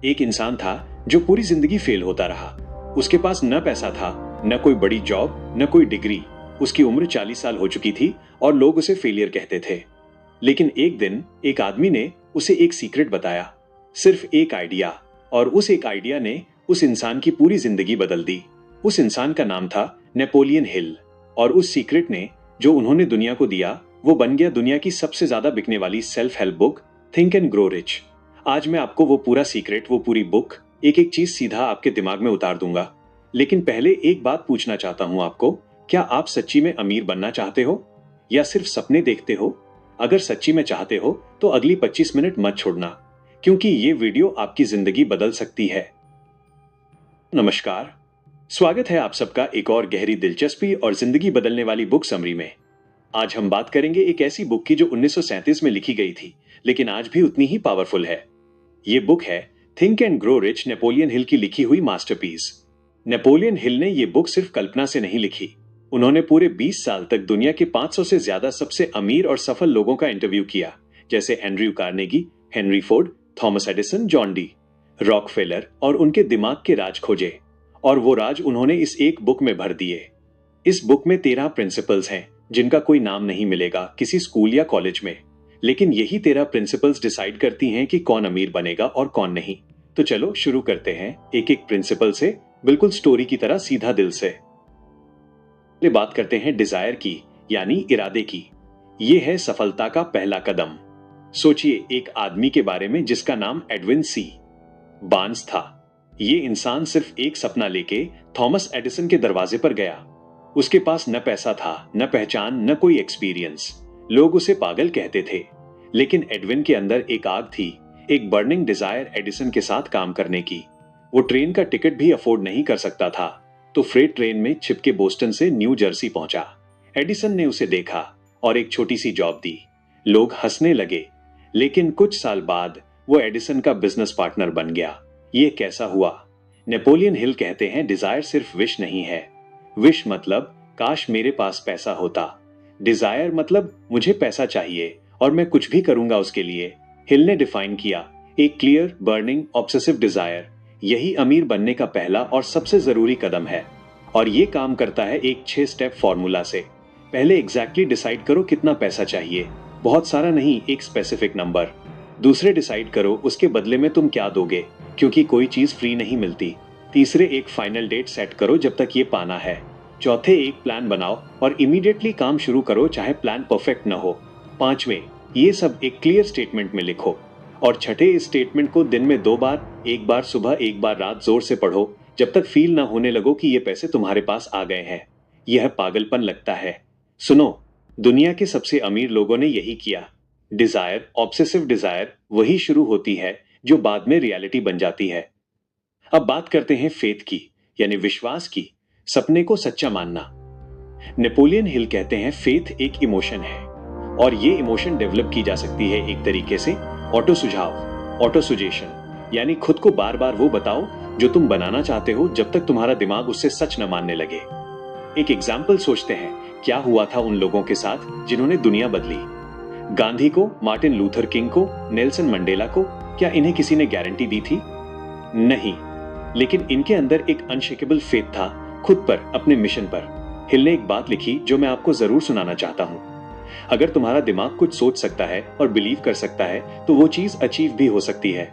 एक इंसान था जो पूरी जिंदगी फेल होता रहा। उसके पास न पैसा था, न कोई बड़ी जॉब, न कोई डिग्री। उसकी उम्र 40 साल हो चुकी थी और लोग उसे फेलियर कहते थे। लेकिन एक दिन एक आदमी ने उसे एक सीक्रेट बताया, सिर्फ एक आइडिया, और उस एक आइडिया ने उस इंसान की पूरी जिंदगी बदल दी। उस इंसान का नाम था नेपोलियन हिल, और उस सीक्रेट ने जो उन्होंने दुनिया को दिया वो बन गया दुनिया की सबसे ज्यादा बिकने वाली self help book, think and grow rich. आज मैं आपको वो पूरा सीक्रेट, वो पूरी बुक, एक एक चीज सीधा आपके दिमाग में उतार दूंगा। लेकिन पहले एक बात पूछना चाहता हूं आपको, क्या आप सच्ची में अमीर बनना चाहते हो या सिर्फ सपने देखते हो? अगर सच्ची में चाहते हो तो अगली 25 मिनट मत छोड़ना, क्योंकि ये वीडियो आपकी जिंदगी बदल सकती है। नमस्कार, स्वागत है आप सबका एक और गहरी दिलचस्पी और जिंदगी बदलने वाली बुक समरी में। आज हम बात करेंगे एक ऐसी बुक की जो 1937 में लिखी गई थी, लेकिन आज भी उतनी ही पावरफुल है। ये बुक है think and grow rich, Napoleon Hill की लिखी हुई मास्टरपीस। नेपोलियन हिल ने ये बुक सिर्फ कल्पना से नहीं लिखी। उन्होंने पूरे 20 साल तक दुनिया के 500 से ज्यादा सबसे अमीर और सफल लोगों का इंटरव्यू किया, जैसे Andrew Carnegie, Henry Ford, Thomas Edison, John D Rockefeller, और उनके दिमाग के राज खोजे। और वो राज उन्होंने इस एक बुक में भर दिए। इस बुक में 13 प्रिंसिपल्स हैं जिनका कोई नाम नहीं मिलेगा किसी स्कूल या कॉलेज में, लेकिन यही 13 प्रिंसिपल्स डिसाइड करती हैं कि कौन अमीर बनेगा और कौन नहीं। तो चलो शुरू करते हैं एक एक प्रिंसिपल से, बिल्कुल स्टोरी की तरह, सीधा दिल से। बात करते हैं डिजायर की, यानी इरादे की। यह है सफलता का पहला कदम। सोचिए एक आदमी के बारे में जिसका नाम एडविन सी बार्न्स था। ये इंसान सिर्फ एक सपना लेके थॉमस एडिसन के दरवाजे पर गया। उसके पास न पैसा था, न पहचान, न कोई एक्सपीरियंस। लोग उसे पागल कहते थे, लेकिन एडविन के अंदर एक आग थी, एक बर्निंग डिजायर एडिसन के साथ काम करने की। वो ट्रेन का टिकट भी अफोर्ड नहीं कर सकता था, तो फ्रेट ट्रेन में छिपके बोस्टन से न्यू जर्सी पहुंचा। एडिसन ने उसे देखा और एक छोटी सी जॉब दी। लोग हंसने लगे, लेकिन कुछ साल बाद वो एडिसन का बिजनेस पार्टनर बन गया। ये कैसा हुआ? नेपोलियन हिल कहते हैं डिजायर सिर्फ विश नहीं है। विश मतलब काश मेरे पास पैसा होता। डिजायर मतलब मुझे पैसा चाहिए और मैं कुछ भी करूंगा उसके लिए। हिल ने डिफाइन किया, एक क्लियर, बर्निंग, ऑब्सेसिव डिजायर। यही अमीर बनने का पहला और सबसे जरूरी कदम है। और ये काम करता है एक 6 स्टेप फॉर्मूला से। पहले एग्जैक्टली डिसाइड करो कितना पैसा चाहिए, बहुत सारा नहीं, एक स्पेसिफिक नंबर। दूसरे डिसाइड करो उसके बदले में तुम क्या दोगे, क्योंकि कोई चीज फ्री नहीं मिलती। तीसरे एक फाइनल डेट सेट करो जब तक ये पाना है। चौथे एक प्लान बनाओ और इमीडिएटली काम शुरू करो, चाहे प्लान परफेक्ट न हो। पांचवें, ये सब एक क्लियर स्टेटमेंट में लिखो। और छठे, इस स्टेटमेंट को दिन में 2 बार, एक बार सुबह, एक बार रात, जोर से पढ़ो जब तक फील ना होने लगो कि ये पैसे तुम्हारे पास आ गए हैं। यह पागलपन लगता है? सुनो, दुनिया के सबसे अमीर लोगों ने यही किया। डिजायर, ऑब्सेसिव डिजायर, वही शुरू होती है जो बाद में रियलिटी बन जाती है। अब बात करते हैं फेथ की, यानी विश्वास की, सपने को सच्चा मानना। नेपोलियन हिल कहते हैं फेथ एक इमोशन है, और ये इमोशन डेवलप की जा सकती है एक तरीके से ऑटो सुझाव, ऑटो सुजेशन, यानी खुद को बार बार वो बताओ जो तुम बनाना चाहते हो जब तक तुम्हारा दिमाग उससे सच न मानने लगे। एक एग्जाम्पल सोचते हैं, क्या हुआ था उन लोगों के साथ जिन्होंने दुनिया बदली? गांधी को, मार्टिन लूथर किंग को, नेल्सन मंडेला को, क्या इन्हें किसी ने गारंटी दी थी? नहीं, लेकिन इनके अंदर एक अनशेकेबल फेथ था, खुद पर, अपने मिशन पर। हिल ने एक बात लिखी जो मैं आपको जरूर सुनाना चाहता हूं। अगर तुम्हारा दिमाग कुछ सोच सकता है और बिलीव कर सकता है तो वो चीज अचीव भी हो सकती है।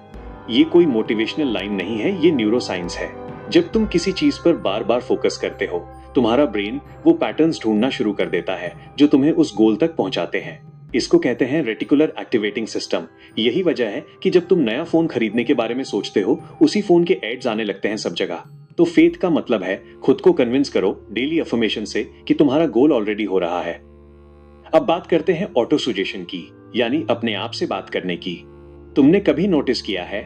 ये कोई मोटिवेशनल लाइन नहीं है, ये न्यूरोसाइंस है। जब तुम किसी चीज पर बार बार फोकस करते हो, तुम्हारा ब्रेन वो पैटर्न्स ढूंढना शुरू कर देता है जो तुम्हें उस गोल तक पहुंचाते हैं। इसको कहते हैं रेटिकुलर एक्टिवेटिंग सिस्टम। यही वजह है कि जब तुम नया फोन खरीदने के बारे में सोचते हो, उसी फोन के एड्स आने लगते हैं सब जगह। तो फेथ का मतलब है खुद को कन्विंस करो डेली अफर्मेशन से कि तुम्हारा गोल ऑलरेडी हो रहा है। अब बात करते हैं ऑटो सुजेशन की, यानी अपने आप से बात करने की। तुमने कभी नोटिस किया है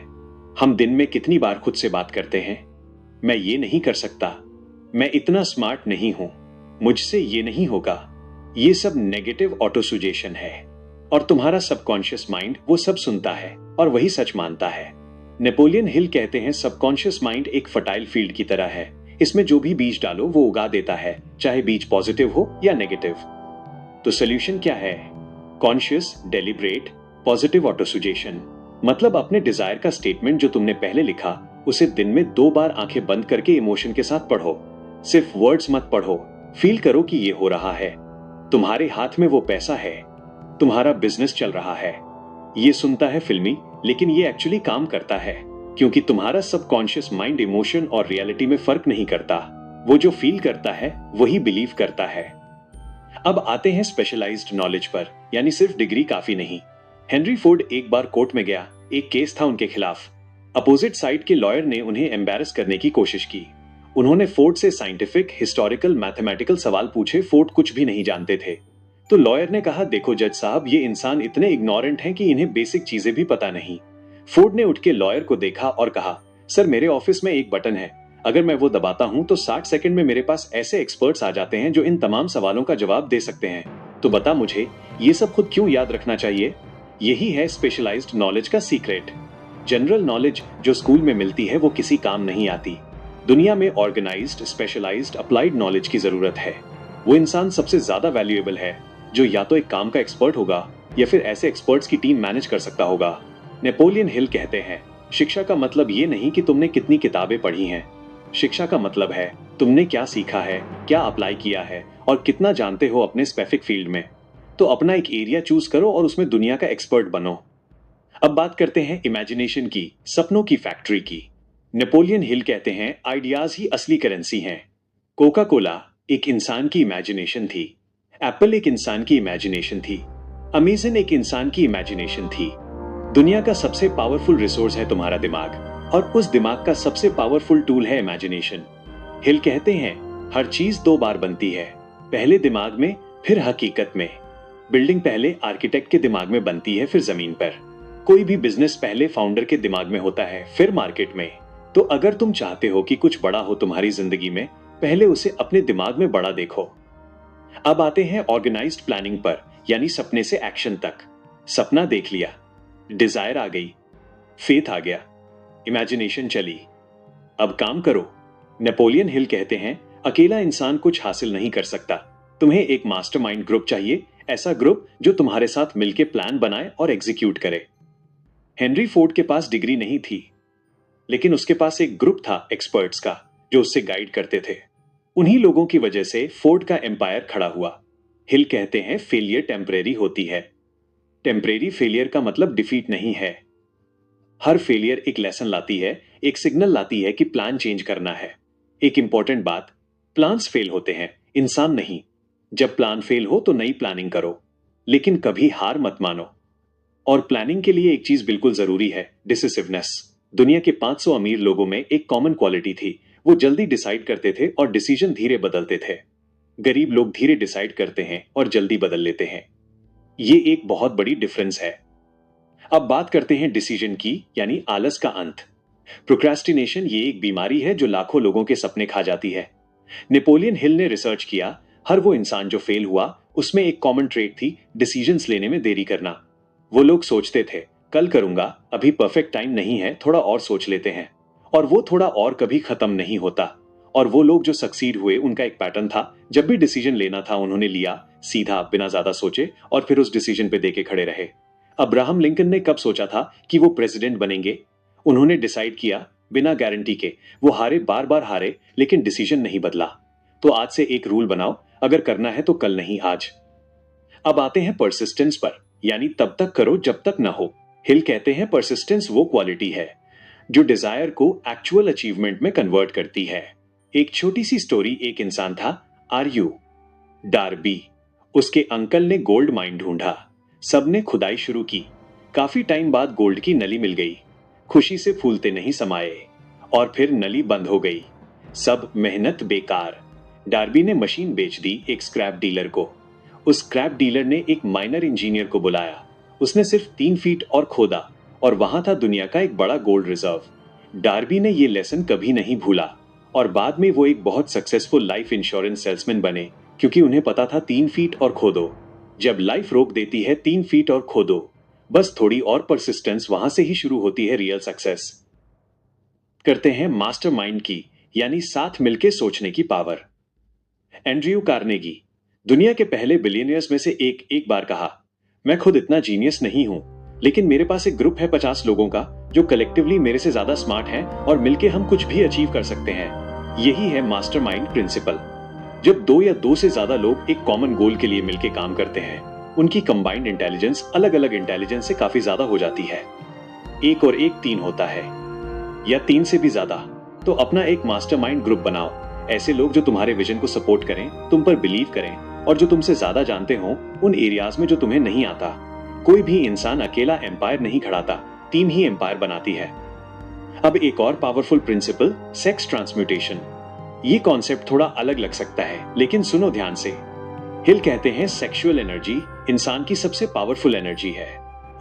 हम दिन में कितनी बार खुद से बात करते हैं? मैं ये नहीं कर सकता, मैं इतना स्मार्ट नहीं हूं, मुझसे ये नहीं होगा। ये सब नेगेटिव ऑटो सुजेशन है, और तुम्हारा सबकॉन्शियस माइंड वो सब सुनता है और वही सच मानता है। नेपोलियन हिल कहते हैं सबकॉन्शियस माइंड एक फर्टाइल फील्ड की तरह है। इसमें जो भी बीज डालो वो उगा देता है, चाहे बीज पॉजिटिव हो या नेगेटिव। तो सोल्यूशन क्या है? Conscious, deliberate, positive auto suggestion. मतलब अपने डिजायर का स्टेटमेंट जो तुमने पहले लिखा उसे दिन में 2 बार आंखें बंद करके इमोशन के साथ पढ़ो। सिर्फ वर्ड्स मत पढ़ो, फील करो कि ये हो रहा है। तुम्हारे हाथ में वो पैसा है, तुम्हारा बिजनेस चल रहा है। ये सुनता है फिल्मी, लेकिन ये एक्चुअली काम करता है, क्योंकि तुम्हारा सबकॉन्शियस माइंड इमोशन और रियलिटी में फर्क नहीं करता। वो जो फील करता है वही बिलीव करता है। अब आते हैं स्पेशलाइज्ड नॉलेज पर, यानी सिर्फ डिग्री काफी नहीं। हेनरी फोर्ड एक बार कोर्ट में गया, एक केस था उनके खिलाफ। अपोजिट साइड के लॉयर ने उन्हें एम्बैरस करने की कोशिश की। उन्होंने फोर्ड से साइंटिफिक, हिस्टोरिकल, मैथमेटिकल सवाल पूछे। फोर्ड कुछ भी नहीं जानते थे। तो लॉयर ने कहा, देखो जज साहब, ये इंसान इतने इग्नोरेंट हैं कि इन्हें बेसिक चीजें भी पता नहीं। फोर्ड ने उठ के लॉयर को देखा और कहा, सर मेरे ऑफिस में एक बटन है, अगर मैं वो दबाता हूं तो 60 सेकंड में मेरे पास ऐसे एक्सपर्ट्स आ जाते हैं जो इन तमाम सवालों का जवाब दे सकते हैं। तो बता मुझे, ये सब खुद क्यों याद रखना चाहिए? यही है स्पेशलाइज्ड नॉलेज का सीक्रेट। जनरल नॉलेज जो स्कूल में मिलती है वो किसी काम नहीं आती। दुनिया में ऑर्गेनाइज्ड, स्पेशलाइज्ड, अप्लाइड नॉलेज की जरूरत है। वो इंसान सबसे ज्यादा वैल्यूएबल है जो या तो एक काम का एक्सपर्ट होगा या फिर ऐसे एक्सपर्ट्स की टीम मैनेज कर सकता होगा। नेपोलियन हिल कहते हैं, शिक्षा का मतलब ये नहीं कि तुमने कितनी किताबें पढ़ी हैं। शिक्षा का मतलब है तुमने क्या सीखा है, क्या अप्लाई किया है और कितना जानते हो अपने स्पेसिफिक फील्ड में। तो अपना एक एरिया चूज करो और उसमें दुनिया का एक्सपर्ट बनो। अब बात करते हैं इमेजिनेशन की, सपनों की फैक्ट्री की। नेपोलियन हिल कहते हैं, आइडियाज ही असली करेंसी हैं। कोका कोला एक इंसान की इमेजिनेशन थी, एप्पल एक इंसान की इमेजिनेशन थी, अमेजन एक इंसान की इमेजिनेशन थी। दुनिया का सबसे पावरफुल रिसोर्स है तुम्हारा दिमाग, और उस दिमाग का सबसे पावरफुल टूल है इमेजिनेशन। हिल कहते हैं, हर चीज 2 बार बनती है, पहले दिमाग में फिर हकीकत में। बिल्डिंग पहले आर्किटेक्ट के दिमाग में बनती है, फिर जमीन पर। कोई भी बिजनेस पहले फाउंडर के दिमाग में होता है, फिर मार्केट में। तो अगर तुम चाहते हो कि कुछ बड़ा हो तुम्हारी जिंदगी में, पहले उसे अपने दिमाग में बड़ा देखो। अब आते हैं ऑर्गेनाइज्ड प्लानिंग पर, यानी सपने से एक्शन तक। सपना देख लिया, डिजायर आ गई, फेथ आ गया, इमेजिनेशन चली, अब काम करो। नेपोलियन हिल कहते हैं, अकेला इंसान कुछ हासिल नहीं कर सकता, तुम्हें एक मास्टरमाइंड ग्रुप चाहिए, ऐसा ग्रुप जो तुम्हारे साथ मिलकर प्लान बनाए और एग्जीक्यूट करे। हेनरी फोर्ड के पास डिग्री नहीं थी, लेकिन उसके पास एक ग्रुप था एक्सपर्ट्स का जो उससे गाइड करते थे। उन्हीं लोगों की वजह से फोर्ड का एम्पायर खड़ा हुआ। हिल कहते हैं, फेलियर टेम्परेरी होती है। टेम्परेरी फेलियर का मतलब डिफीट नहीं है। हर फेलियर एक लेसन लाती है, एक सिग्नल लाती है कि प्लान चेंज करना है। एक इंपॉर्टेंट बात, प्लान्स फेल होते हैं, इंसान नहीं। जब प्लान फेल हो तो नई प्लानिंग करो, लेकिन कभी हार मत मानो। और प्लानिंग के लिए एक चीज बिल्कुल जरूरी है, डिसिसिवनेस। दुनिया के 500 अमीर लोगों में एक कॉमन क्वालिटी थी, वो जल्दी डिसाइड करते थे और डिसीजन धीरे बदलते थे। गरीब लोग धीरे डिसाइड करते हैं और जल्दी बदल लेते हैं। ये एक बहुत बड़ी डिफरेंस है। अब बात करते हैं डिसीजन की, यानी आलस का अंत। प्रोक्रेस्टिनेशन ये एक बीमारी है जो लाखों लोगों के सपने खा जाती है। नेपोलियन हिल ने रिसर्च किया, हर वो इंसान जो फेल हुआ उसमें एक कॉमन ट्रेट थी, डिसीजंस लेने में देरी करना। वो लोग सोचते थे, कल करूंगा, अभी परफेक्ट टाइम नहीं है, थोड़ा और सोच लेते हैं। और वो थोड़ा और कभी खत्म नहीं होता। और वो लोग जो सक्सीड हुए उनका एक पैटर्न था, जब भी डिसीजन लेना था उन्होंने लिया सीधा, बिना ज्यादा सोचे, और फिर उस डिसीजन पे देके खड़े रहे। अब्राहम लिंकन ने कब सोचा था कि वो प्रेसिडेंट बनेंगे? उन्होंने डिसाइड किया बिना गारंटी के। वो हारे, बार बार हारे, लेकिन डिसीजन नहीं बदला। तो आज से एक रूल बनाओ, अगर करना है तो कल नहीं आज। अब आते हैं परसिस्टेंस पर, यानी तब तक करो जब तक ना हो। हिल कहते हैं, परसिस्टेंस वो क्वालिटी है जो डिजायर को एक्चुअल अचीवमेंट में कन्वर्ट करती है। एक छोटी सी स्टोरी, एक इंसान था, आरयू डार्बी। उसके अंकल ने गोल्ड माइन ढूंढा, सबने खुदाई शुरू की। काफी टाइम बाद गोल्ड की नली मिल गई। खुशी से फूलते नहीं समाये, और फिर नली बंद हो गई। सब मेहनत बेकार। डार्बी ने मशीन बेच दी एक स्क्रैप डीलर को। उस स्क्रैप डीलर ने एक माइनर इंजीनियर को बुलाया। उसने सिर्फ 3 फीट और खोदा, और वहां था दुनिया का एक बड़ा गोल्ड रिजर्व। डार्बी ने यह लेसन कभी नहीं भूला, और बाद में वो एक बहुत सक्सेसफुल लाइफ इंश्योरेंस सेल्समैन बने, क्योंकि उन्हें पता था 3 फीट और खोदो। जब लाइफ रोक देती है 3 फीट और खोदो, बस थोड़ी और परसिस्टेंस, वहां से ही शुरू होती है रियल सक्सेस। करते हैं मास्टरमाइंड की, यानी साथ मिलकर सोचने की पावर। एंड्रयू कार्नेगी दुनिया के पहले बिलियनियर्स में से एक बार कहा, मैं खुद इतना जीनियस नहीं हूं, लेकिन मेरे पास एक ग्रुप है 50 लोगों का जो कलेक्टिवली मेरे से ज्यादा स्मार्ट हैं और मिलके हम कुछ भी अचीव कर सकते हैं। यही है मास्टरमाइंड प्रिंसिपल। जब 2 या 2 से ज्यादा लोग एक कॉमन गोल के लिए मिलके काम करते हैं, उनकी कंबाइंड इंटेलिजेंस अलग अलग इंटेलिजेंस से काफी ज्यादा हो जाती है। 1 और 1 3 होता है, या 3 से भी ज्यादा। तो अपना एक मास्टरमाइंड ग्रुप बनाओ। ऐसे लोग जो तुम्हारे विजन को सपोर्ट करें, तुम पर बिलीव करें और जो तुमसे ज्यादा जानते हो उन एरियाज में जो तुम्हें नहीं आता। कोई भी इंसान अकेला एम्पायर नहीं खड़ाता, टीम ही एम्पायर बनाती है। अब एक और पावरफुल प्रिंसिपल, सेक्स ट्रांसम्यूटेशन। ये कॉन्सेप्ट थोड़ा अलग लग सकता है, लेकिन सुनो ध्यान से। हिल कहते हैं सेक्सुअल एनर्जी इंसान की सबसे पावरफुल एनर्जी है।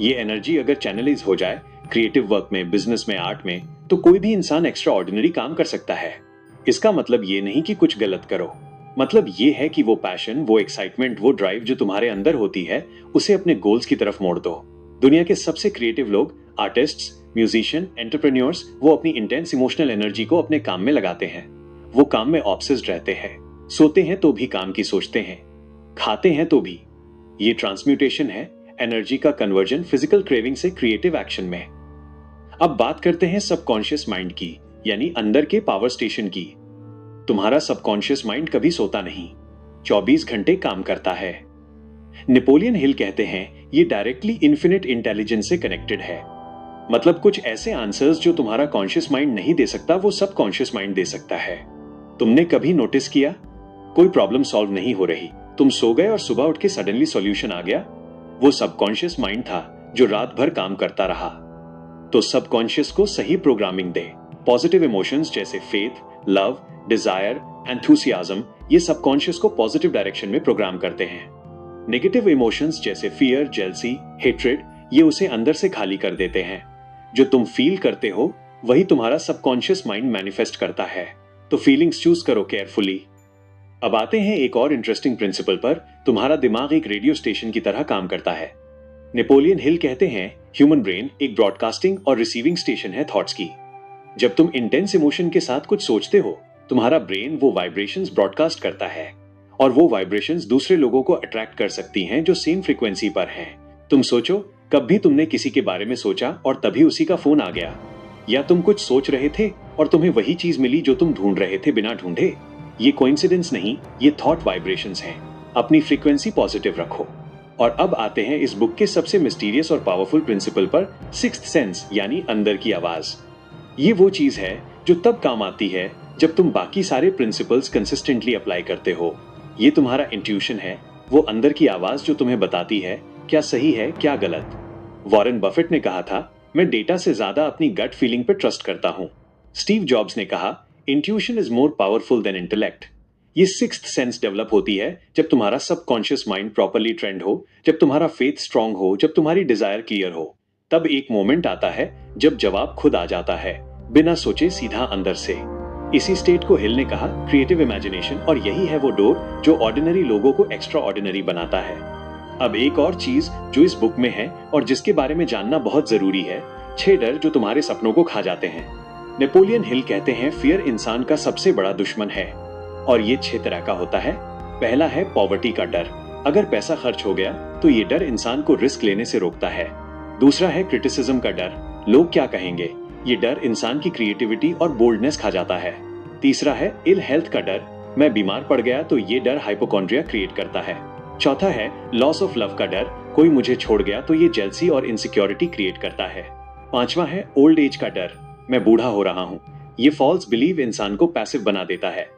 ये एनर्जी अगर चैनलाइज हो जाए क्रिएटिव वर्क में, बिजनेस में, आर्ट में, तो कोई भी इंसान एक्स्ट्रा ऑर्डिनरी काम कर सकता है। इसका मतलब ये नहीं कि कुछ गलत करो, मतलब ये है कि वो पैशन, वो एक्साइटमेंट, वो ड्राइव जो तुम्हारे अंदर होती है, उसे अपने गोल्स की तरफ मोड़ दो। दुनिया के सबसे क्रिएटिव लोग, आर्टिस्ट्स, म्यूजिशियन, एंटरप्रेन्योर्स, वो अपनी इंटेंस इमोशनल एनर्जी को अपने काम में लगाते हैं। वो काम में ऑब्सेस्ड रहते हैं, सोते हैं तो भी काम की सोचते हैं, खाते हैं तो भी। ये ट्रांसम्यूटेशन है, एनर्जी का कन्वर्जन फिजिकल क्रेविंग से क्रिएटिव एक्शन में। अब बात करते हैं सबकॉन्शियस माइंड की, यानी अंदर के पावर स्टेशन की। तुम्हारा सबकॉन्शियस माइंड कभी सोता नहीं, 24 घंटे काम करता है। नेपोलियन हिल कहते हैं ये डायरेक्टली इन्फिनिट इंटेलिजेंस से कनेक्टेड है। मतलब कुछ ऐसे आंसर्स जो तुम्हारा कॉन्शियस माइंड नहीं दे सकता, वो सबकॉन्शियस माइंड दे सकता है। तुमने कभी नोटिस किया, कोई प्रॉब्लम सॉल्व नहीं हो रही, तुम सो गए और सुबह उठ के सडनली सॉल्यूशन आ गया? वो सबकॉन्शियस माइंड था जो रात भर काम करता रहा। तो सबकॉन्शियस को सही प्रोग्रामिंग दे। पॉजिटिव इमोशंस जैसे फेथ, लव, डिजायर, एंथुसियाज्म, ये सबकॉन्शियस को पॉजिटिव डायरेक्शन में प्रोग्राम करते हैं। नेगेटिव इमोशंस जैसे फियर, जेलसी, हेट्रेड, ये उसे अंदर से खाली कर देते हैं। जो तुम फील करते हो वही तुम्हारा सबकॉन्शियस माइंड मैनिफेस्ट करता है। तो फीलिंग्स चूज करो केयरफुली। अब आते हैं एक और इंटरेस्टिंग प्रिंसिपल पर। तुम्हारा दिमाग एक रेडियो स्टेशन की तरह काम करता है। नेपोलियन हिल कहते हैं ह्यूमन ब्रेन एक ब्रॉडकास्टिंग और रिसीविंग स्टेशन है थॉट्स की। जब तुम इंटेंस इमोशन के साथ कुछ सोचते हो, तुम्हारा ब्रेन वो वाइब्रेशंस ब्रॉडकास्ट करता है और वो वाइब्रेशंस दूसरे लोगों को अट्रैक्ट कर सकती हैं जो सेम फ्रीक्वेंसी पर हैं। तुम सोचो, कब भी तुमने किसी के बारे में सोचा और तभी उसी का फोन आ गया? या तुम कुछ सोच रहे थे और तुम्हें वही चीज मिली जो तुम ढूंढ रहे थे बिना ढूंढे? ये कोइंसिडेंस नहीं, ये थॉट वाइब्रेशंस हैं। अपनी फ्रीक्वेंसी पॉजिटिव रखो। और अब आते हैं इस बुक के सबसे मिस्टीरियस और पावरफुल प्रिंसिपल पर, सिक्स्थ सेंस, यानी अंदर की आवाज। ये वो चीज है जो तब काम आती है जब तुम बाकी सारे प्रिंसिपल्स कंसिस्टेंटली अप्लाई करते हो। ये तुम्हारा इंट्यूशन है, वो अंदर की आवाज जो तुम्हें बताती है क्या सही है क्या गलत। वॉरेन बफेट ने कहा था, मैं डेटा से ज्यादा अपनी गट फीलिंग पे ट्रस्ट करता हूं। स्टीव जॉब्स ने कहा, intuition is more powerful than intellect. ये सिक्स्थ सेंस डेवलप होती है जब तुम्हारा सबकॉन्शियस माइंड प्रॉपर्ली ट्रेंड हो, जब तुम्हारा फेथ स्ट्रांग हो, जब तुम्हारी डिजायर क्लियर हो। तब एक मोमेंट आता है जब जवाब खुद आ जाता है, बिना सोचे, सीधा अंदर से। इसी स्टेट को हिल ने कहा क्रिएटिव इमेजिनेशन, और यही है वो डोर जो ऑर्डिनरी लोगों को एक्स्ट्रा ऑर्डिनरी बनाता है। अब एक और चीज जो इस बुक में है और जिसके बारे में जानना बहुत जरूरी है, 6 डर जो तुम्हारे सपनों को खा जाते हैं। नेपोलियन हिल कहते हैं फियर इंसान का सबसे बड़ा दुश्मन है और ये 6 तरह का होता है। पहला है पॉवर्टी का डर। अगर पैसा खर्च हो गया तो ये डर इंसान को रिस्क लेने से रोकता है। दूसरा है क्रिटिसिज्म का डर, लोग क्या कहेंगे। ये डर इंसान की क्रिएटिविटी और बोल्डनेस खा जाता है। तीसरा है इल हेल्थ का डर, मैं बीमार पड़ गया तो ये डर हाइपोकॉन्ड्रिया क्रिएट करता है। चौथा है लॉस ऑफ लव का डर, कोई मुझे छोड़ गया तो ये जेलसी और इनसिक्योरिटी क्रिएट करता है। पांचवा है ओल्ड एज का डर, मैं बूढ़ा हो रहा हूँ, ये फॉल्स बिलीव इंसान को पैसिव बना देता है।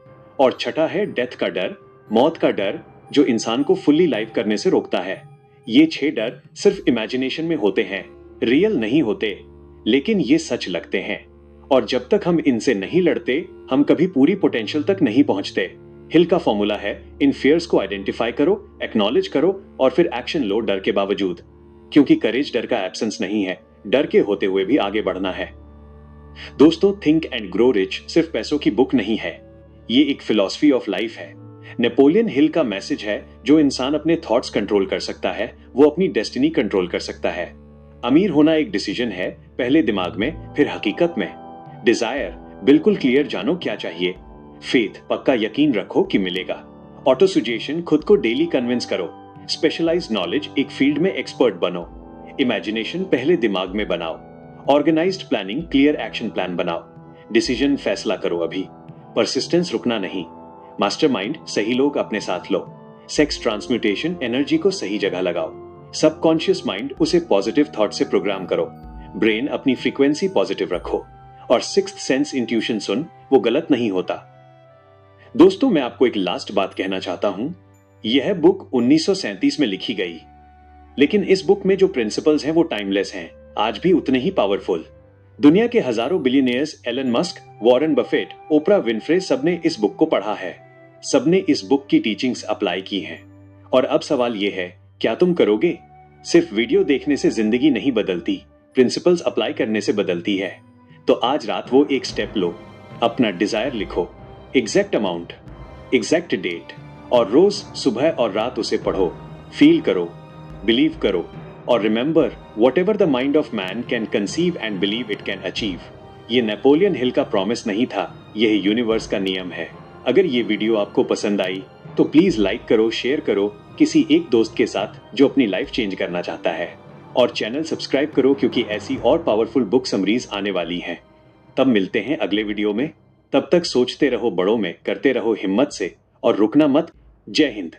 और छठा है डेथ का डर, मौत का डर, जो इंसान को फुल्ली लाइव करने से रोकता है। ये 6 डर सिर्फ इमेजिनेशन में होते हैं, रियल नहीं होते, लेकिन ये सच लगते हैं। और जब तक हम इनसे नहीं लड़ते, हम कभी पूरी पोटेंशियल तक नहीं पहुंचते। हिल का फॉर्मूला है, इन फियर्स को आइडेंटिफाई करो, एक्नॉलेज करो और फिर एक्शन लो डर के बावजूद। क्योंकि करेज डर का एब्सेंस नहीं है, डर के होते हुए भी आगे बढ़ना है। दोस्तों, थिंक एंड ग्रो रिच सिर्फ पैसों की बुक नहीं है, ये एक फिलॉसफी ऑफ लाइफ है। नेपोलियन हिल का मैसेज है, जो इंसान अपने थॉट्स कंट्रोल कर सकता है वो अपनी डेस्टिनी कंट्रोल कर सकता है। अमीर होना एक डिसीजन है, पहले दिमाग में फिर हकीकत में। डिजायर, बिल्कुल क्लियर जानो क्या चाहिए। फेथ, पक्का यकीन रखो कि मिलेगा। ऑटो सुजेशन, खुद को डेली कन्विंस करो। स्पेशलाइज्ड नॉलेज, एक फील्ड में एक्सपर्ट बनो। इमेजिनेशन पहले दिमाग में बनाओ, organised planning clear action plan बनाओ, डिसीजन फैसला करो अभी, परसिस्टेंस रुकना नहीं, मास्टरमाइंड सही लोग अपने साथ लो, सेक्स ट्रांसम्यूटेशन एनर्जी को सही जगह लगाओ, सबकॉन्शियस माइंड उसे पॉजिटिव थॉट से प्रोग्राम करो, ब्रेन अपनी फ्रीक्वेंसी पॉजिटिव रखो, और सिक्स्थ सेंस इंट्यूशन सुन, वो गलत नहीं होता। दोस्तों, मैं आपको एक लास्ट बात कहना चाहता हूं। यह बुक 1937 में लिखी गई, लेकिन इस बुक में जो प्रिंसिपल्स हैं वो टाइमलेस हैं, आज भी उतने ही पावरफुल। दुनिया के हजारों billionaires, Elon Musk, Warren Buffett, Oprah Winfrey, सबने इस बुक को पढ़ा है, सबने इस बुक की टीचिंग्स अप्लाई की हैं। और अब सवाल यह है, क्या तुम करोगे? सिर्फ वीडियो देखने से जिंदगी नहीं बदलती, प्रिंसिपल्स अप्लाई करने से बदलती है। तो आज रात वो एक स्टेप लो, अपना डिजायर लिखो, एग्जैक्ट अमाउंट, एग्जैक्ट डेट, और रोज सुबह और रात उसे पढ़ो, फील करो, बिलीव करो, और remember, whatever the mind of man can conceive and believe it can achieve. ये नेपोलियन हिल का प्रॉमिस नहीं था, यह यूनिवर्स का नियम है। अगर ये वीडियो आपको पसंद आई तो प्लीज लाइक करो, शेयर करो किसी एक दोस्त के साथ जो अपनी लाइफ चेंज करना चाहता है, और चैनल सब्सक्राइब करो क्योंकि ऐसी और पावरफुल बुक समरीज आने वाली हैं। तब मिलते हैं अगले वीडियो में। तब तक सोचते रहो बड़ों में, करते रहो हिम्मत से, और रुकना मत। जय हिंद।